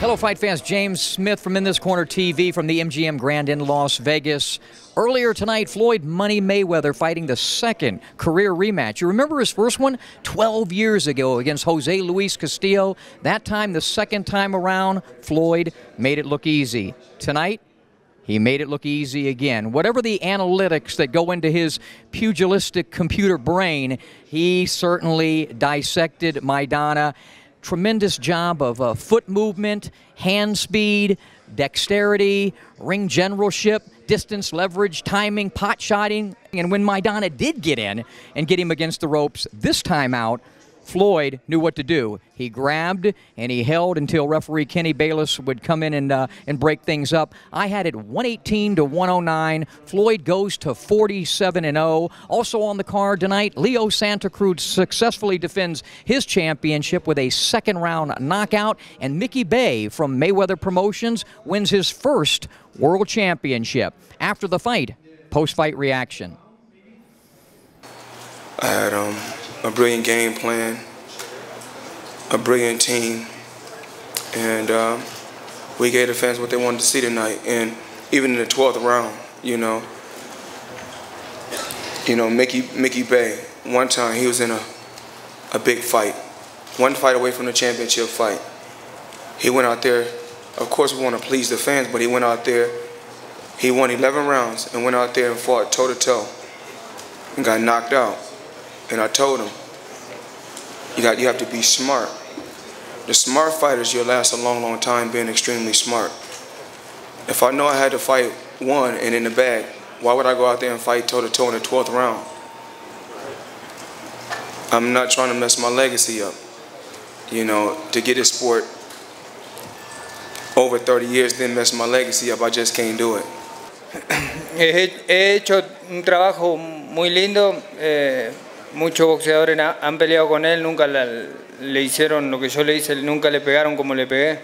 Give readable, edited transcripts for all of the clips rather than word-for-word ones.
Hello, fight fans. James Smith from In This Corner TV from the MGM Grand in Las Vegas. Earlier tonight, Floyd Money Mayweather fighting the second career rematch. You remember his first one 12 years ago against Jose Luis Castillo. That time, the second time around, Floyd made it look easy. Tonight, he made it look easy again. Whatever the analytics that go into his pugilistic computer brain, he certainly dissected Maidana. Tremendous job of foot movement, hand speed, dexterity, ring generalship, distance, leverage, timing, pot shotting. And when Maidana did get in and get him against the ropes this time out, Floyd knew what to do. He grabbed and he held until referee Kenny Bayless would come in and break things up. I had it 118 to 109. Floyd goes to 47-0. Also on the card tonight, Leo Santa Cruz successfully defends his championship with a second-round knockout, and Mickey Bay from Mayweather Promotions wins his first world championship. After the fight, post-fight reaction. I had a brilliant game plan, a brilliant team, and we gave the fans what they wanted to see tonight. And even in the 12th round, you know, Mickey Bay, one time he was in a big fight, one fight away from the championship fight. He went out there, of course we want to please the fans, but he went out there, he won 11 rounds and went out there and fought toe-to-toe and got knocked out. And I told him, you have to be smart. The smart fighters, you'll last a long, long time being extremely smart. If I know I had to fight one and in the bag, why would I go out there and fight toe-to-toe in the 12th round? I'm not trying to mess my legacy up. You know, to get this sport over 30 years, then mess my legacy up, I just can't do it. He hecho un trabajo muy lindo. Muchos boxeadores han peleado con él, nunca le hicieron lo que yo le hice, nunca le pegaron como le pegué.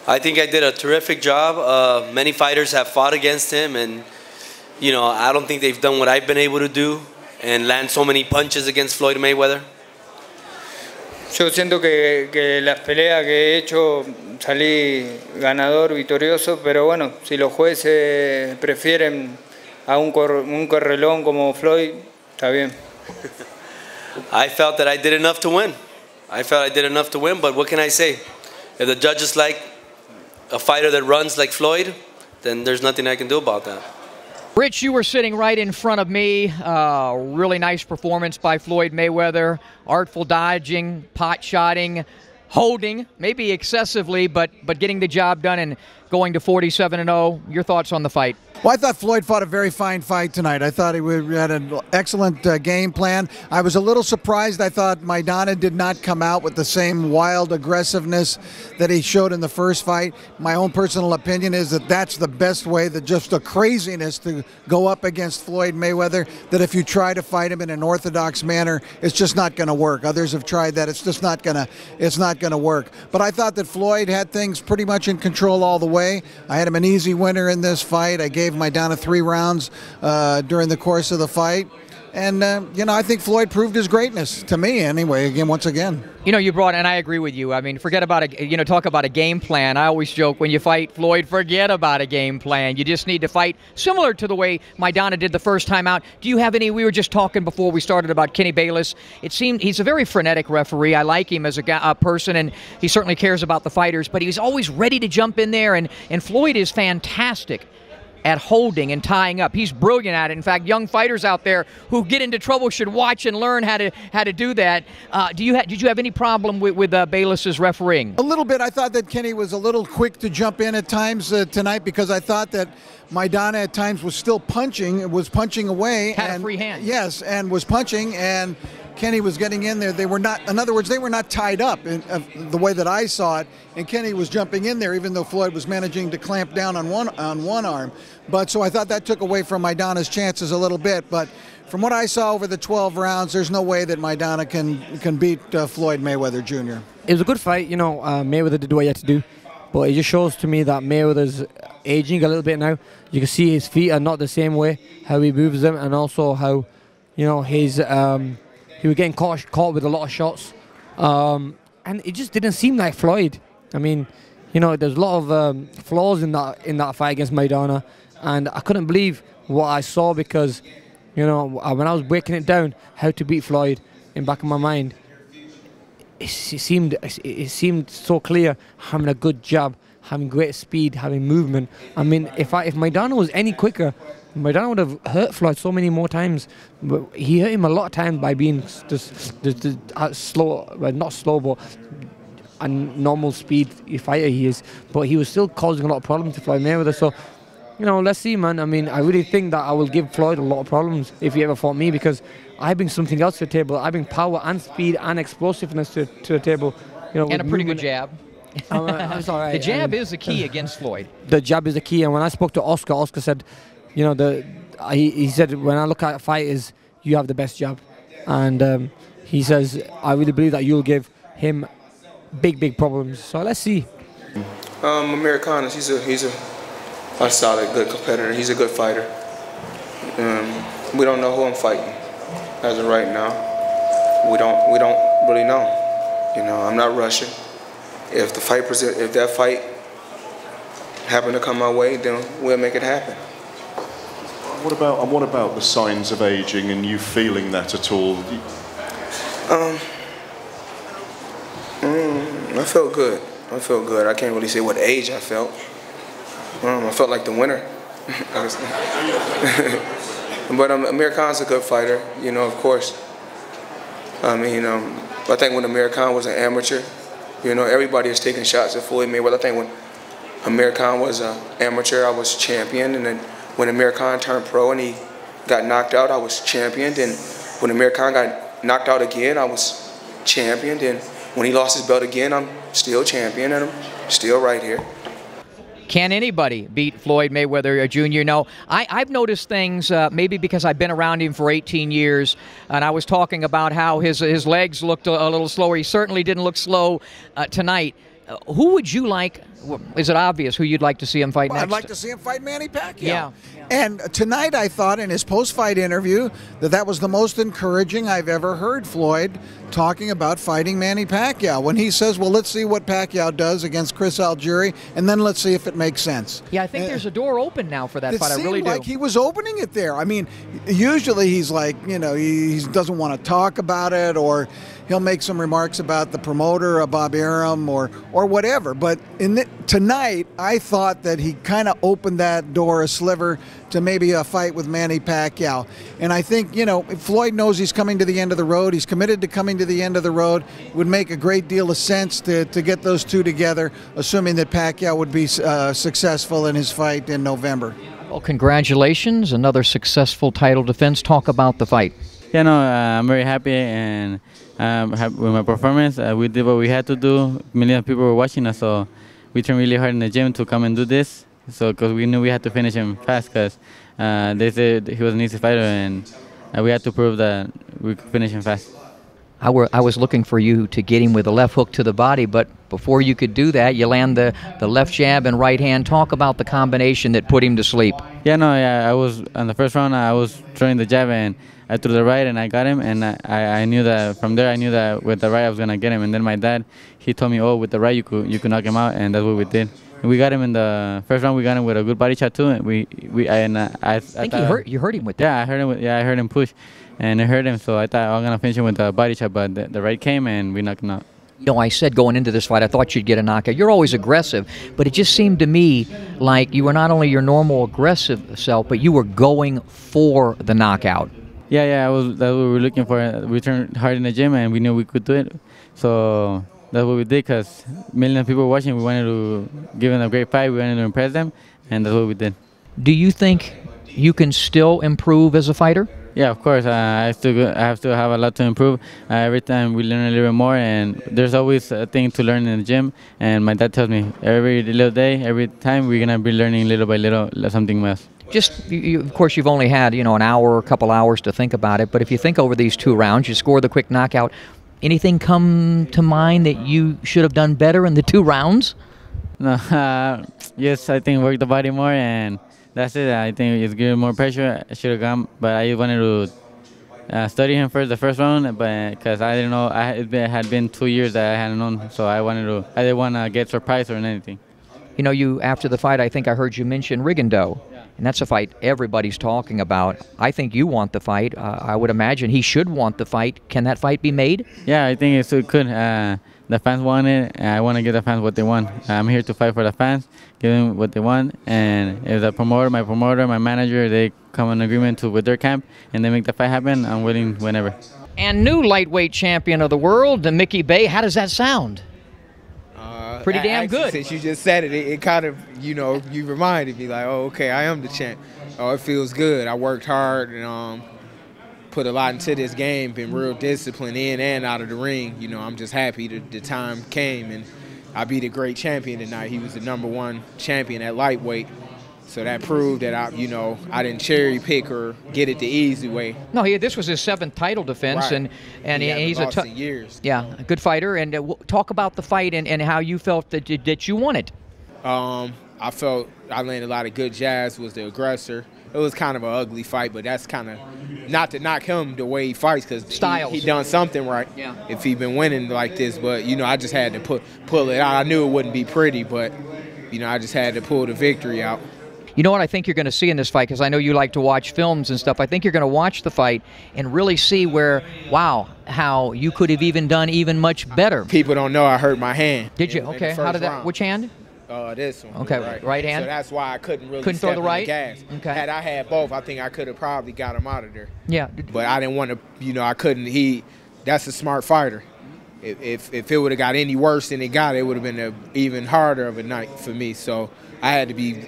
I think I did a terrific job. Many fighters have fought against him, and you know, I don't think they've done what I've been able to do and land so many punches against Floyd Mayweather. Yo siento que las peleas que he hecho salí ganador, victorioso, pero bueno, si los jueces prefieren a un correlón como Floyd, está bien. I felt that I did enough to win. I felt I did enough to win, but what can I say? If the judges like a fighter that runs like Floyd, then there's nothing I can do about that. Rich, you were sitting right in front of me. Really nice performance by Floyd Mayweather. Artful dodging, pot shotting, holding, maybe excessively, but getting the job done and going to 47-0. Your thoughts on the fight? Well, I thought Floyd fought a very fine fight tonight. I thought he had an excellent game plan. I was a little surprised. I thought Maidana did not come out with the same wild aggressiveness that he showed in the first fight. My own personal opinion is that that's the best way, that just the craziness to go up against Floyd Mayweather, that if you try to fight him in an orthodox manner, it's just not going to work. Others have tried that. It's just not going to work. But I thought that Floyd had things pretty much in control all the way. I had him an easy winner in this fight. I gave Maidana 3 rounds during the course of the fight. And, you know, I think Floyd proved his greatness, to me anyway, once again. You know, you brought, and I agree with you. I mean, forget about talk about a game plan. I always joke, when you fight Floyd, forget about a game plan. You just need to fight similar to the way Maidana did the first time out. Do you have any, we were just talking before we started about Kenny Bayless. It seemed he's a very frenetic referee. I like him as a person, and he certainly cares about the fighters, but he's always ready to jump in there, and Floyd is fantastic at holding and tying up. He's brilliant at it. In fact, young fighters out there who get into trouble should watch and learn how to do that. Did you have any problem with Bayless's refereeing? A little bit. I thought that Kenny was a little quick to jump in at times tonight, because I thought that Maidana at times was still punching, was punching away. Had a free hand. Yes, and was punching, and Kenny was getting in there. They were not, in other words, they were not tied up in the way that I saw it, and Kenny was jumping in there, even though Floyd was managing to clamp down on one arm. But so I thought that took away from Maidana's chances a little bit. But from what I saw over the 12 rounds, there's no way that Maidana can beat Floyd Mayweather Jr. It was a good fight. You know, Mayweather did what he had to do, but it just shows to me that Mayweather's aging a little bit now. You can see his feet are not the same way, how he moves them, and also how, you know, his he was getting caught with a lot of shots, and it just didn't seem like Floyd. I mean, you know, there's a lot of flaws in that fight against Maidana, and I couldn't believe what I saw because, you know, when I was breaking it down, how to beat Floyd, in the back of my mind, it seemed so clear, having a good jab, having great speed, having movement. I mean, if Maidana was any quicker, Maidana would have hurt Floyd so many more times. But he hurt him a lot of times by being just slow, well, not slow, but a normal speed fighter he is. But he was still causing a lot of problems to Floyd Mayweather. So, you know, let's see, man. I mean, I really think that I will give Floyd a lot of problems if he ever fought me, because I bring something else to the table. I bring power and speed and explosiveness to the table. You know, and a pretty good jab. That's all right. The jab is the key against Floyd. The jab is the key. And when I spoke to Oscar, Oscar said, you know, he said, when I look at fighters, you have the best jab. And he says, I really believe that you'll give him big problems. So let's see. Amir Khan, he's a solid, good competitor. He's a good fighter. We don't know who I'm fighting as of right now. We don't really know. You know, I'm not rushing. If that fight happened to come my way, then we'll make it happen. What about the signs of aging and you feeling that at all? I felt good. I felt good. I can't really say what age I felt. I felt like the winner. But Amir Khan's a good fighter, you know, of course. I mean, I think when Amir Khan was an amateur, you know, everybody is taking shots at Floyd Mayweather. I think when Amir Khan was an amateur, I was champion. And then when Amir Khan turned pro and he got knocked out, I was championed. And when Amir Khan got knocked out again, I was championed. And when he lost his belt again, I'm still champion, and I'm still right here. Can anybody beat Floyd Mayweather Jr.? No, I've noticed things, maybe because I've been around him for 18 years, and I was talking about how his legs looked a little slower. He certainly didn't look slow tonight. Who would you like? Is it obvious who you'd like to see him fight next? I'd like to see him fight Manny Pacquiao. Yeah. And tonight I thought in his post-fight interview that was the most encouraging I've ever heard Floyd talking about fighting Manny Pacquiao. When he says, well, let's see what Pacquiao does against Chris Algieri, and then let's see if it makes sense. Yeah, I think there's a door open now for that fight. I really do. It seemed like he was opening it there. I mean, usually he's like, you know, he doesn't want to talk about it, or he'll make some remarks about the promoter, Bob Arum, or whatever. But tonight, I thought that he kind of opened that door a sliver to maybe a fight with Manny Pacquiao. And I think, you know, Floyd knows he's coming to the end of the road. He's committed to coming to the end of the road. It would make a great deal of sense to get those two together, assuming that Pacquiao would be successful in his fight in November. Well, congratulations. Another successful title defense. Talk about the fight. Yeah, no, I'm very happy and happy with my performance. We did what we had to do. Millions of people were watching us, so we trained really hard in the gym to come and do this. So, because we knew we had to finish him fast, because they said he was an easy fighter, and we had to prove that we could finish him fast. I was looking for you to get him with a left hook to the body, but before you could do that, you land the left jab and right hand. Talk about the combination that put him to sleep. Yeah, no, I was, on the first round, I was throwing the jab, and I threw the right, and I got him, and I knew that, from there, I knew that with the right I was going to get him. And then my dad, he told me, oh, with the right you could knock him out, and that's what we did. And we got him in the first round. We got him with a good body shot too. And I think you hurt him with that. Yeah, I heard him push, and it hurt him. So I thought I was gonna finish him with the body shot, but the right came and we knocked him out. You know, I said going into this fight, I thought you'd get a knockout. You're always aggressive, but it just seemed to me like you were not only your normal aggressive self, but you were going for the knockout. Yeah, that's what we were looking for. We trained hard in the gym, and we knew we could do it. So that's what we did, because millions of people were watching. We wanted to give them a great fight. We wanted to impress them, and that's what we did. Do you think you can still improve as a fighter? Yeah, of course. I have to have a lot to improve. Every time we learn a little bit more, and there's always a thing to learn in the gym. And my dad tells me every little day, every time, we're gonna be learning little by little something else. Of course, you've only had, an hour or a couple hours to think about it, but if you think over these 2 rounds, you score the quick knockout, anything come to mind that you should have done better in the 2 rounds? No, yes, I think work the body more, and that's it. I think it's giving more pressure. I should have gone, but I wanted to study him first, the first round, but because I didn't know, it had been 2 years that I hadn't known, so I didn't want to get surprised or anything. You know, you after the fight, I think I heard you mention Rigondeaux, and that's a fight everybody's talking about. I think you want the fight. I would imagine he should want the fight. Can that fight be made? Yeah, I think it could. The fans want it, and I want to give the fans what they want. I'm here to fight for the fans, give them what they want, and if the promoter, my manager, they come in agreement with their camp, and they make the fight happen, I'm willing whenever. And new lightweight champion of the world, Mickey Bey. How does that sound? Pretty damn good. Since you just said it, it kind of, you know, you reminded me like, oh, okay, I am the champ. Oh, it feels good. I worked hard and put a lot into this game, been real disciplined in and out of the ring. You know, I'm just happy that the time came and I beat a great champion tonight. He was the #1 champion at lightweight. So that proved that I didn't cherry pick or get it the easy way. No, this was his 7th title defense, right. and he's a years. Yeah, a good fighter. And talk about the fight and how you felt that you won it. I felt I landed a lot of good jabs. Was the aggressor. It was kind of an ugly fight, but that's kind of not to knock him the way he fights because he done something right. Yeah. If he been winning like this, but you know I just had to pull it out. I knew it wouldn't be pretty, but you know I just had to pull the victory out. You know what I think you're going to see in this fight, because I know you like to watch films and stuff. I think you're going to watch the fight and really see where, wow, how you could have even done even much better. People don't know I hurt my hand. Did you? Okay. How did that? Round. Which hand? This one. Okay, right hand. So that's why I couldn't really throw the right. Gas. Okay. Had I had both, I think I could have probably got him out of there. Yeah. But I didn't want to. You know, I couldn't. That's a smart fighter. If it would have got any worse than it got, it would have been even harder of a night for me. So I had to be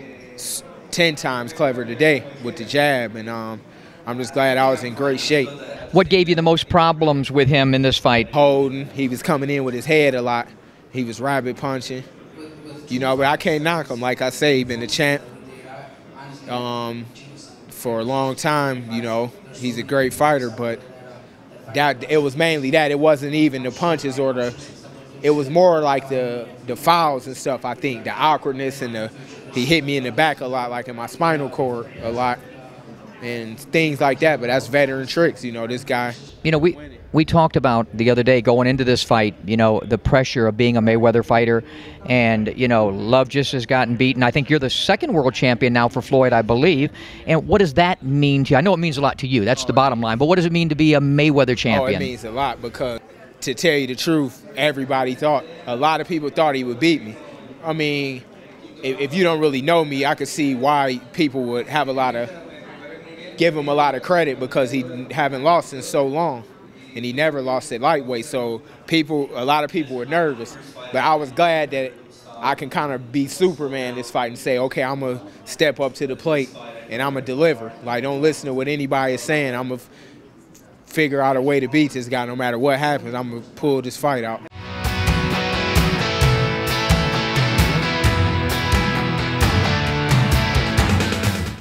10 times clever today with the jab, and I'm just glad I was in great shape. What gave you the most problems with him in this fight? Holding. He was coming in with his head a lot. He was rabbit punching. You know, but I can't knock him. Like I say, he's been the champ for a long time. You know, he's a great fighter, but it was mainly that. It wasn't even the punches or it was more like the fouls and stuff, I think. The awkwardness and he hit me in the back a lot, like in my spinal cord a lot, and things like that. But that's veteran tricks, you know, this guy. You know, we talked about the other day going into this fight, you know, the pressure of being a Mayweather fighter, and, you know, Love just has gotten beaten. I think you're the 2nd world champion now for Floyd, I believe. And what does that mean to you? I know it means a lot to you. That's the bottom line. But what does it mean to be a Mayweather champion? Oh, it means a lot because, to tell you the truth, a lot of people thought he would beat me. I mean, if you don't really know me, I could see why people would give him a lot of credit because he haven't lost in so long. And he never lost at lightweight, so a lot of people were nervous. But I was glad that I can kind of be Superman this fight and say, okay, I'm going to step up to the plate and I'm going to deliver. Like, don't listen to what anybody is saying. I'm going to figure out a way to beat this guy no matter what happens. I'm going to pull this fight out.